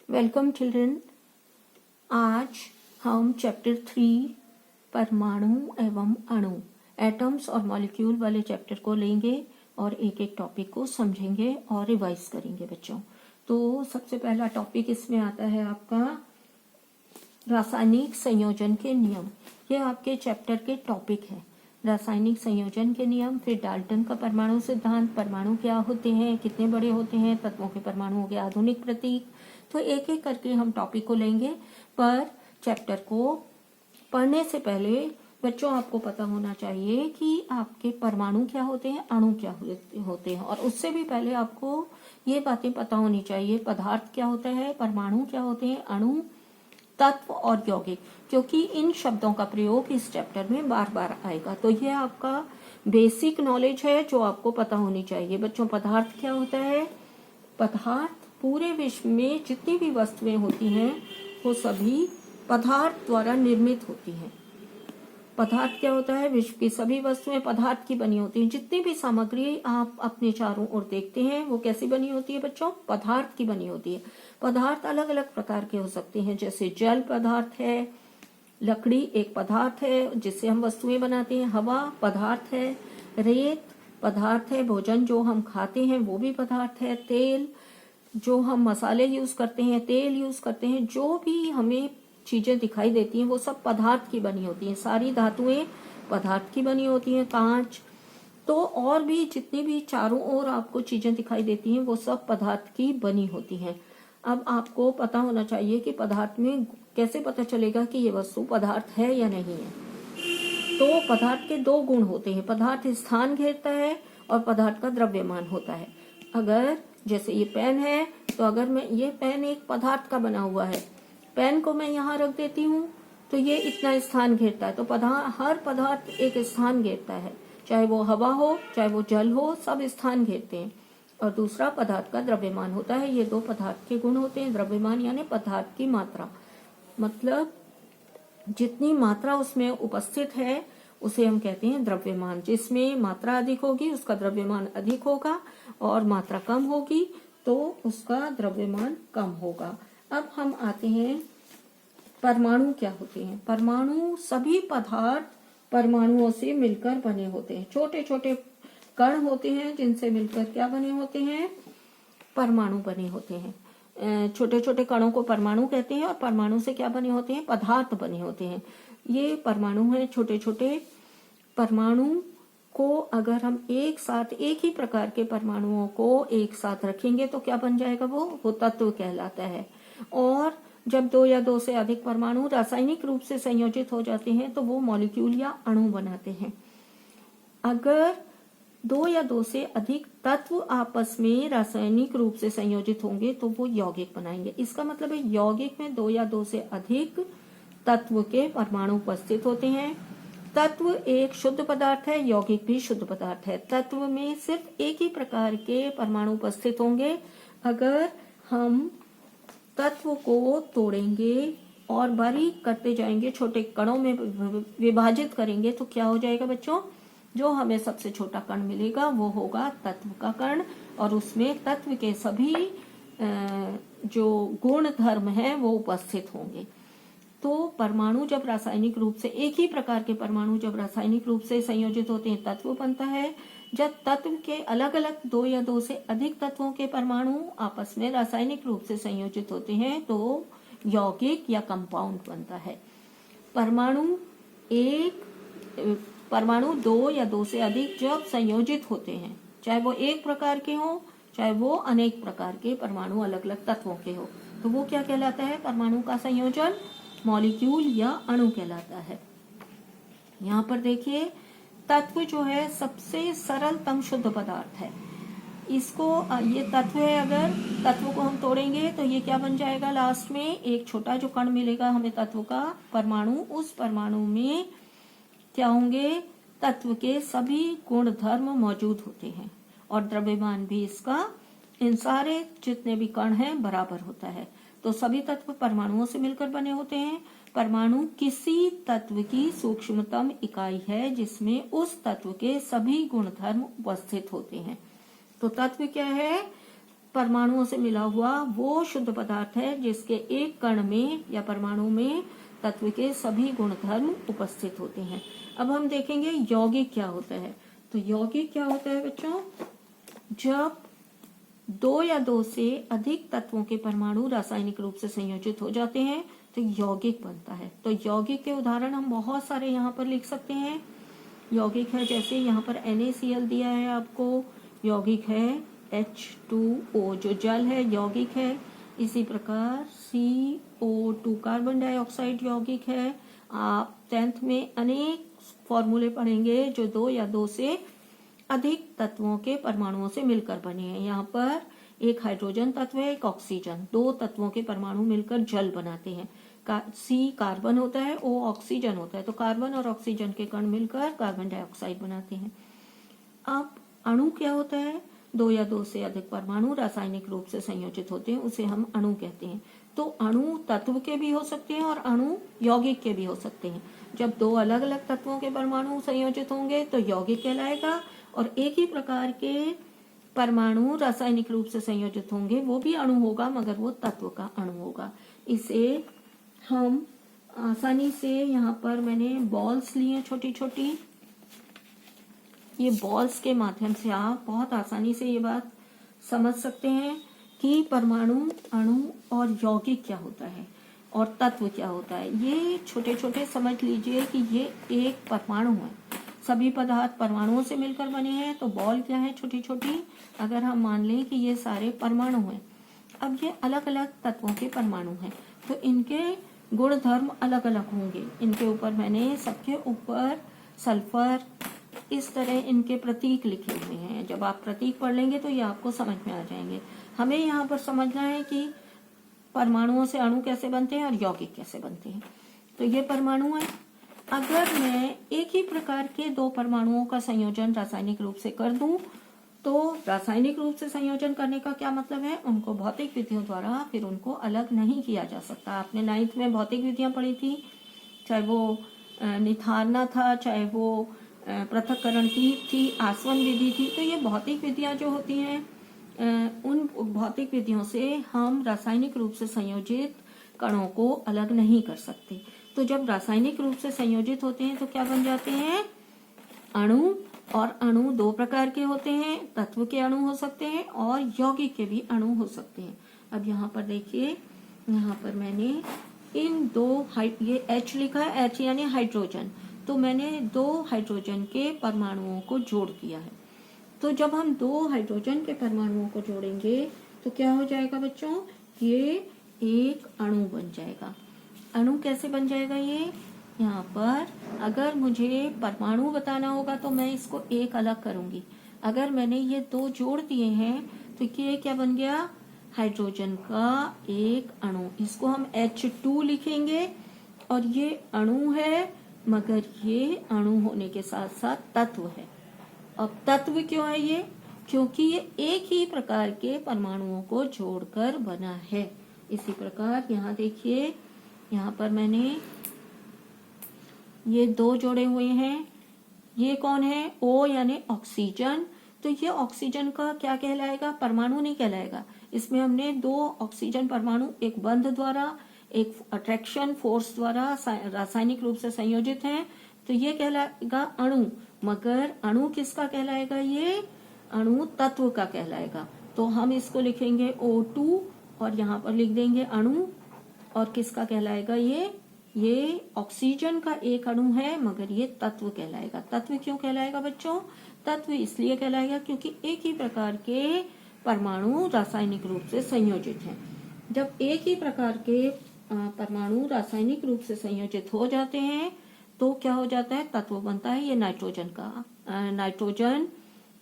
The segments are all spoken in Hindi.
Welcome children. आज हम चैप्टर 3 परमाणु एवं अणु एटम्स और मॉलिक्यूल वाले चैप्टर को लेंगे और एक एक टॉपिक को समझेंगे और रिवाइज करेंगे बच्चों। तो सबसे पहला टॉपिक इसमें आता है आपका रासायनिक संयोजन के नियम। ये आपके चैप्टर के टॉपिक है, रासायनिक संयोजन के नियम। फिर डाल्टन का परमाणु सिद्धांत, परमाणु क्या होते हैं, कितने बड़े होते हैं, तत्वों के परमाणुओं के आधुनिक प्रतीक। तो एक एक करके हम टॉपिक को लेंगे, पर चैप्टर को पढ़ने से पहले बच्चों आपको पता होना चाहिए कि आपके परमाणु क्या होते हैं, अणु क्या होते हैं, और उससे भी पहले आपको ये बातें पता होनी चाहिए, पदार्थ क्या होता है, परमाणु क्या होते हैं, अणु, तत्व और यौगिक, क्योंकि इन शब्दों का प्रयोग इस चैप्टर में बार बार आएगा। तो ये आपका बेसिक नॉलेज है जो आपको पता होनी चाहिए बच्चों। पदार्थ क्या होता है? पदार्थ पूरे विश्व में जितनी भी वस्तुएं होती हैं वो सभी पदार्थ द्वारा निर्मित होती हैं। पदार्थ क्या होता है? विश्व की सभी वस्तुएं पदार्थ की बनी होती हैं। जितनी भी सामग्री आप अपने चारों ओर देखते हैं वो कैसी बनी होती है बच्चों? पदार्थ की बनी होती है। पदार्थ अलग अलग प्रकार के हो सकते हैं, जैसे जल पदार्थ है, लकड़ी एक पदार्थ है जिससे हम वस्तुएं बनाते हैं, हवा पदार्थ है, रेत पदार्थ है, भोजन जो हम खाते हैं वो भी पदार्थ है, तेल जो हम मसाले यूज करते हैं, तेल यूज करते हैं, जो भी हमें चीजें दिखाई देती हैं वो सब पदार्थ की बनी होती हैं। सारी धातुएं पदार्थ की बनी होती हैं, कांच, तो और भी जितनी भी चारों ओर आपको चीजें दिखाई देती हैं वो सब पदार्थ की बनी होती हैं। अब आपको पता होना चाहिए कि पदार्थ में कैसे पता चलेगा कि ये वस्तु पदार्थ है या नहीं है। तो पदार्थ के दो गुण होते हैं, पदार्थ स्थान घेरता है और पदार्थ का द्रव्यमान होता है। अगर जैसे ये पेन है, तो अगर मैं ये पेन एक पदार्थ का बना हुआ है, पेन को मैं यहाँ रख देती हूँ तो ये इतना स्थान घेरता है। तो हर पदार्थ एक स्थान घेरता है, चाहे वो हवा हो चाहे वो जल हो, सब स्थान घेरते हैं। और दूसरा पदार्थ का द्रव्यमान होता है। ये दो पदार्थ के गुण होते हैं। द्रव्यमान यानी पदार्थ की मात्रा, मतलब जितनी मात्रा उसमें उपस्थित है उसे हम कहते हैं द्रव्यमान। जिसमें मात्रा अधिक होगी उसका द्रव्यमान अधिक होगा, और मात्रा कम होगी तो उसका द्रव्यमान कम होगा। अब हम आते हैं परमाणु क्या होते हैं। परमाणु सभी पदार्थ परमाणुओं से मिलकर बने होते हैं। छोटे छोटे कण होते हैं जिनसे मिलकर क्या बने होते हैं? परमाणु बने होते हैं। छोटे छोटे कणों को परमाणु कहते हैं, और परमाणु से क्या बने होते हैं? पदार्थ बने होते हैं। ये परमाणु हैं, छोटे छोटे परमाणु को अगर हम एक साथ, एक ही प्रकार के परमाणुओं को एक साथ रखेंगे तो क्या बन जाएगा? वो तत्व कहलाता है। और जब दो या दो से अधिक परमाणु रासायनिक रूप से संयोजित हो जाते हैं तो वो मॉलिक्यूल या अणु बनाते हैं। अगर दो या दो से अधिक तत्व आपस में रासायनिक रूप से संयोजित होंगे तो वो यौगिक बनाएंगे। इसका मतलब है यौगिक में दो या दो से अधिक तत्व के परमाणु उपस्थित होते हैं। तत्व एक शुद्ध पदार्थ है, यौगिक भी शुद्ध पदार्थ है। तत्व में सिर्फ एक ही प्रकार के परमाणु उपस्थित होंगे। अगर हम तत्व को तोड़ेंगे और बारीक करते जाएंगे, छोटे कणों में विभाजित करेंगे तो क्या हो जाएगा बच्चों? जो हमें सबसे छोटा कण मिलेगा वो होगा तत्व का कण, और उसमें तत्व के सभी जो गुण धर्म है वो उपस्थित होंगे। तो परमाणु जब रासायनिक रूप से, एक ही प्रकार के परमाणु जब रासायनिक रूप से संयोजित होते हैं तत्व बनता है। जब तत्व के अलग अलग दो या दो से अधिक तत्वों के परमाणु आपस में रासायनिक रूप से संयोजित होते हैं तो यौगिक या कंपाउंड बनता है। परमाणु दो या दो से अधिक जब संयोजित होते हैं, चाहे वो एक प्रकार के हो चाहे वो अनेक प्रकार के परमाणु अलग अलग तत्वों के हो, तो वो क्या कहलाता है? परमाणु का संयोजन मॉलिक्यूल या अणु कहलाता है। यहाँ पर देखिए, तत्व जो है सबसे सरलतम शुद्ध पदार्थ है। इसको ये तत्व है, अगर तत्व को हम तोड़ेंगे तो ये क्या बन जाएगा? लास्ट में एक छोटा जो कण मिलेगा हमें तत्व का परमाणु, उस परमाणु में क्या होंगे? तत्व के सभी गुण धर्म मौजूद होते हैं, और द्रव्यमान भी इसका इन सारे जितने भी कण हैं बराबर होता है। तो सभी तत्व परमाणुओं से मिलकर बने होते हैं। परमाणु किसी तत्व की सूक्ष्मतम इकाई है जिसमें उस तत्व के सभी गुण धर्म उपस्थित होते हैं। तो तत्व क्या है? परमाणुओं से मिला हुआ वो शुद्ध पदार्थ है जिसके एक कण में या परमाणु में तत्व के सभी गुणधर्म उपस्थित होते हैं। अब हम देखेंगे यौगिक क्या होता है। तो यौगिक क्या होता है बच्चों, जब दो या दो से अधिक तत्वों के परमाणु रासायनिक रूप से संयोजित हो जाते हैं तो यौगिक बनता है। तो यौगिक के उदाहरण हम बहुत सारे यहाँ पर लिख सकते हैं। यौगिक है जैसे यहाँ पर NaCl दिया है आपको, यौगिक है H2O जो जल है यौगिक है। इसी प्रकार CO2 कार्बन डाइऑक्साइड यौगिक है। आप 10th में अनेक फॉर्मूले पढ़ेंगे जो दो या दो से अधिक तत्वों के परमाणुओं से मिलकर बने हैं। यहाँ पर एक हाइड्रोजन तत्व है, एक ऑक्सीजन, दो तत्वों के परमाणु मिलकर जल बनाते हैं। C कार्बन होता है, O ऑक्सीजन होता है, तो कार्बन और ऑक्सीजन के कण मिलकर कार्बन डाइऑक्साइड बनाते हैं। अब अणु क्या होता है, दो या दो से अधिक परमाणु रासायनिक रूप से संयोजित होते हैं, उसे हम अणु कहते हैं। तो अणु तत्व के भी हो सकते हैं और अणु यौगिक के भी हो सकते हैं। जब दो अलग अलग तत्वों के परमाणु संयोजित होंगे तो यौगिक कहलाएगा, और एक ही प्रकार के परमाणु रासायनिक रूप से संयोजित होंगे वो भी अणु होगा, मगर वो तत्व का अणु होगा। इसे हम आसानी से, यहाँ पर मैंने बॉल्स लिए छोटी छोटी, ये बॉल्स के माध्यम से आप बहुत आसानी से ये बात समझ सकते हैं कि परमाणु, अणु और यौगिक क्या होता है और तत्व क्या होता है। ये छोटे छोटे समझ लीजिए कि ये एक परमाणु है। सभी पदार्थ परमाणुओं से मिलकर बने हैं, तो बॉल क्या है, छोटी छोटी। अगर हम मान लें कि ये सारे परमाणु हैं, अब ये अलग अलग तत्वों के परमाणु हैं, तो इनके गुण धर्म अलग अलग होंगे। इनके ऊपर मैंने सबके ऊपर सल्फर, इस तरह इनके प्रतीक लिखे हुए हैं। जब आप प्रतीक पढ़ लेंगे तो ये आपको समझ में आ जाएंगे। हमें यहाँ पर समझना है कि परमाणुओं से अणु कैसे बनते हैं और यौगिक कैसे बनते हैं। तो ये परमाणु है। अगर मैं एक ही प्रकार के दो परमाणुओं का संयोजन रासायनिक रूप से कर दूं, तो रासायनिक रूप से संयोजन करने का क्या मतलब है, उनको भौतिक विधियों द्वारा फिर उनको अलग नहीं किया जा सकता। आपने 9th में भौतिक विधियां पढ़ी थी, चाहे वो निथारना था, चाहे वो पृथक्करण थी, आसवन विधि थी। तो ये भौतिक विधियां जो होती हैं, उन भौतिक विधियों से हम रासायनिक रूप से संयोजित कणों को अलग नहीं कर सकते। तो जब रासायनिक रूप से संयोजित होते हैं तो क्या बन जाते हैं, अणु। और अणु दो प्रकार के होते हैं, तत्व के अणु हो सकते हैं और यौगिक के भी अणु हो सकते हैं। अब यहाँ पर देखिए, यहाँ पर मैंने इन दो, ये H लिखा है, H यानी हाइड्रोजन, तो मैंने दो हाइड्रोजन के परमाणुओं को जोड़ दिया है। तो जब हम दो हाइड्रोजन के परमाणुओं को जोड़ेंगे तो क्या हो जाएगा बच्चों, ये एक अणु बन जाएगा। अणु कैसे बन जाएगा, ये यहाँ पर अगर मुझे परमाणु बताना होगा तो मैं इसको एक अलग करूंगी। अगर मैंने ये दो जोड़ दिए हैं तो ये क्या बन गया, हाइड्रोजन का एक अणु। इसको हम H2 लिखेंगे और ये अणु है, मगर ये अणु होने के साथ साथ तत्व है। अब तत्व क्यों है ये, क्योंकि ये एक ही प्रकार के परमाणुओं को जोड़कर बना है। इसी प्रकार यहाँ देखिए, यहाँ पर मैंने ये दो जोड़े हुए हैं। ये कौन है, O यानी ऑक्सीजन। तो ये ऑक्सीजन का क्या कहलाएगा, परमाणु नहीं कहलाएगा। इसमें हमने दो ऑक्सीजन परमाणु एक बंध द्वारा, एक अट्रैक्शन फोर्स द्वारा रासायनिक रूप से संयोजित हैं, तो ये कहलाएगा अणु। मगर अणु किसका कहलाएगा, ये अणु तत्व का कहलाएगा। तो हम इसको लिखेंगे O2 और यहाँ पर लिख देंगे अणु। और किसका कहलाएगा, ये ऑक्सीजन का एक अणु है, मगर ये तत्व कहलाएगा। तत्व क्यों कहलाएगा बच्चों, तत्व इसलिए कहलाएगा क्योंकि एक ही प्रकार के परमाणु रासायनिक रूप से संयोजित हैं। जब एक ही प्रकार के परमाणु रासायनिक रूप से संयोजित हो जाते हैं तो क्या हो जाता है, तत्व बनता है। ये नाइट्रोजन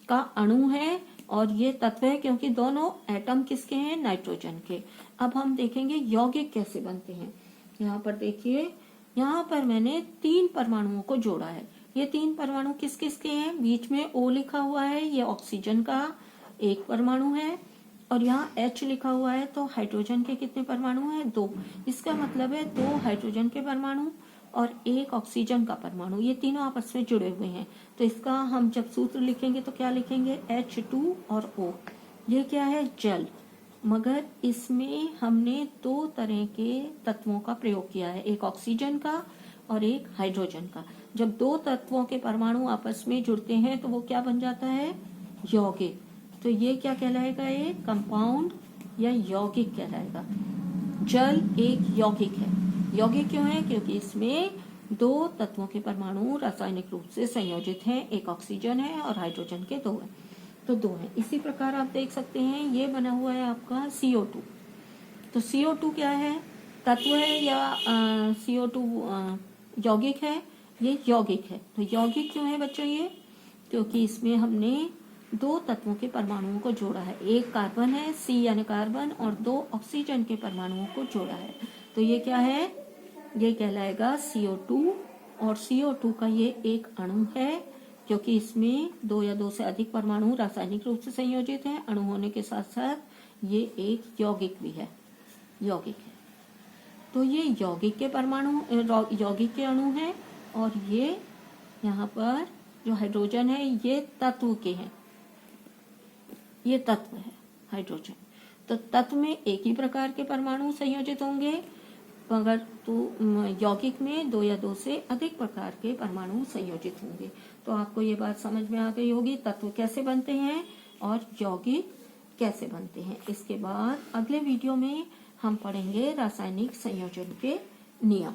का अणु है और ये तत्व है क्योंकि दोनों एटम किसके हैं, नाइट्रोजन के। अब हम देखेंगे यौगिक कैसे बनते हैं। यहाँ पर देखिए, यहाँ पर मैंने 3 परमाणुओं को जोड़ा है। ये 3 परमाणु किस किस के हैं, बीच में O लिखा हुआ है, ये ऑक्सीजन का एक परमाणु है, और यहाँ H लिखा हुआ है। तो हाइड्रोजन के कितने परमाणु हैं, 2। इसका मतलब है 2 हाइड्रोजन के परमाणु और एक ऑक्सीजन का परमाणु, ये तीनों आपस में जुड़े हुए हैं। तो इसका हम जब सूत्र लिखेंगे तो क्या लिखेंगे, H2 और O। ये क्या है, जल। मगर इसमें हमने दो तरह के तत्वों का प्रयोग किया है, एक ऑक्सीजन का और एक हाइड्रोजन का। जब दो तत्वों के परमाणु आपस में जुड़ते हैं तो वो क्या बन जाता है, यौगिक। तो ये क्या कहलाएगा, एक कंपाउंड या यौगिक कहलाएगा। जल एक यौगिक है। यौगिक क्यों है, क्योंकि इसमें दो तत्वों के परमाणु रासायनिक रूप से संयोजित हैं, एक ऑक्सीजन है और हाइड्रोजन के दो है, तो दो है। इसी प्रकार आप देख सकते हैं ये बना हुआ है आपका CO2। तो CO2 क्या है, तत्व है या CO2 यौगिक है, ये यौगिक है। तो यौगिक क्यों है बच्चों ये, क्योंकि इसमें हमने दो तत्वों के परमाणुओं को जोड़ा है, एक कार्बन है C यानी कार्बन और दो ऑक्सीजन के परमाणुओं को जोड़ा है। तो ये क्या है, ये कहलाएगा CO2। और CO2 का ये एक अणु है, क्योंकि इसमें दो या दो से अधिक परमाणु रासायनिक रूप से संयोजित हैं। अणु होने के साथ साथ ये एक यौगिक भी है, यौगिक है। तो ये यौगिक के परमाणु, यौगिक के अणु हैं। और ये यहाँ पर जो हाइड्रोजन है ये तत्व के हैं, ये तत्व है हाइड्रोजन। तो तत्व में एक ही प्रकार के परमाणु संयोजित होंगे, मगर तो यौगिक में दो या दो से अधिक प्रकार के परमाणु संयोजित होंगे। तो आपको ये बात समझ में आ गई होगी, तत्व कैसे बनते हैं और यौगिक कैसे बनते हैं। इसके बाद अगले वीडियो में हम पढ़ेंगे रासायनिक संयोजन के नियम।